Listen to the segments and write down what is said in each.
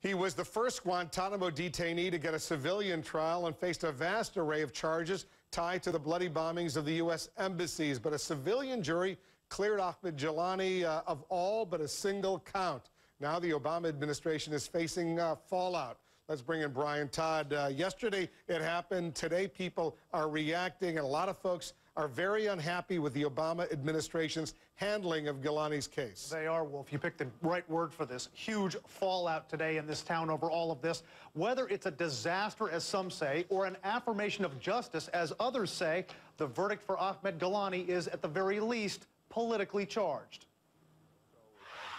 He was the first Guantanamo detainee to get a civilian trial and faced a vast array of charges tied to the bloody bombings of the U.S. embassies. But a civilian jury cleared Ahmed Gilani of all but a single count. Now the Obama administration is facing fallout. Let's bring in Brian Todd. Yesterday it happened. Today people are reacting, and a lot of folks are very unhappy with the Obama administration's handling of Gilani's case. They are, Wolf. You picked the right word for this. Huge fallout today in this town over all of this. Whether it's a disaster, as some say, or an affirmation of justice, as others say, the verdict for Ahmed Gilani is, at the very least, politically charged.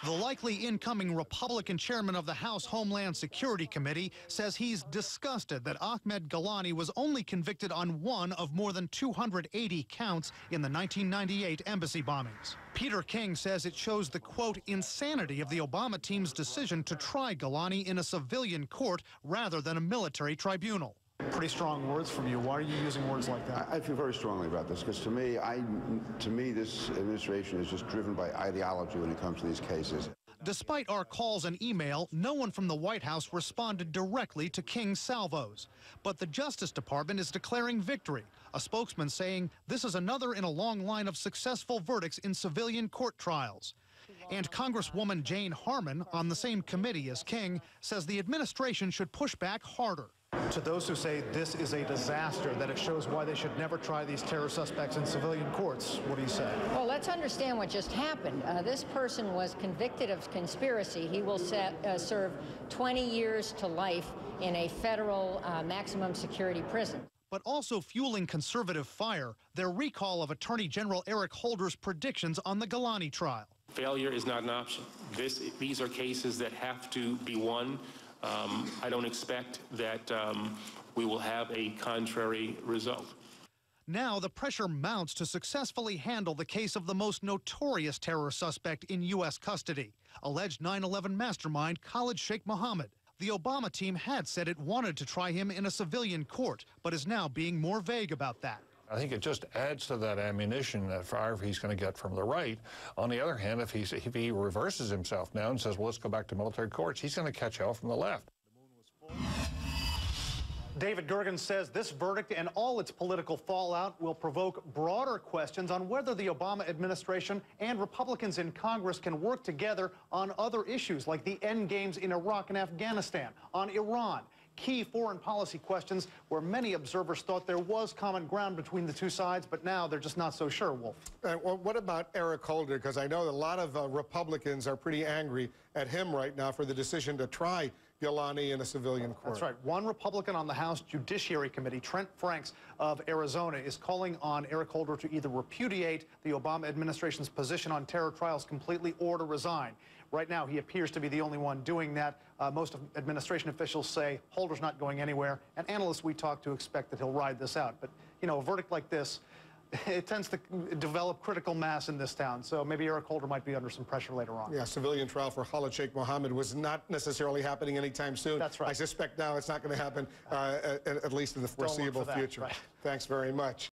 The likely incoming Republican chairman of the House Homeland Security Committee says he's disgusted that Ahmed Gilani was only convicted on one of more than 280 counts in the 1998 embassy bombings. Peter King says it shows the, quote, insanity of the Obama team's decision to try Gilani in a civilian court rather than a military tribunal. Pretty strong words from you. Why are you using words like that? I feel very strongly about this because to me, this administration is just driven by ideology when it comes to these cases. Despite our calls and email, no one from the White House responded directly to King's salvos. But the Justice Department is declaring victory, a spokesman saying this is another in a long line of successful verdicts in civilian court trials. And Congresswoman Jane Harman, on the same committee as King, says the administration should push back harder. To those who say this is a disaster, that it shows why they should never try these terror suspects in civilian courts, what do you say? Well, let's understand what just happened. This person was convicted of conspiracy. He will serve 20 years to life in a federal maximum security prison. But also fueling conservative fire, their recall of Attorney General Eric Holder's predictions on the Gilani trial. Failure is not an option. These are cases that have to be won. I don't expect that we will have a contrary result. Now the pressure mounts to successfully handle the case of the most notorious terror suspect in U.S. custody, alleged 9/11 mastermind Khalid Sheikh Mohammed. The Obama team had said it wanted to try him in a civilian court, but is now being more vague about that. I think it just adds to that ammunition that fire he's going to get from the right. On the other hand, if he reverses himself now and says, well, let's go back to military courts, he's going to catch hell from the left. David Gergen says this verdict and all its political fallout will provoke broader questions on whether the Obama administration and Republicans in Congress can work together on other issues like the end games in Iraq and Afghanistan, on Iran, key foreign policy questions where many observers thought there was common ground between the two sides, but now they're just not so sure, Wolf. Well, what about Eric Holder? Because I know that a lot of Republicans are pretty angry at him right now for the decision to try Gilani in a civilian court. That's right. One Republican on the House Judiciary Committee, Trent Franks of Arizona, is calling on Eric Holder to either repudiate the Obama administration's position on terror trials completely or to resign. Right now, he appears to be the only one doing that. Most administration officials say Holder's not going anywhere, and analysts we talk to expect that he'll ride this out. But, you know, a verdict like this, it tends to develop critical mass in this town, so maybe Eric Holder might be under some pressure later on. Yeah, civilian trial for Khalid Sheikh Mohammed was not necessarily happening anytime soon. That's right. I suspect now it's not going to happen, at least in the foreseeable future. Right. Thanks very much.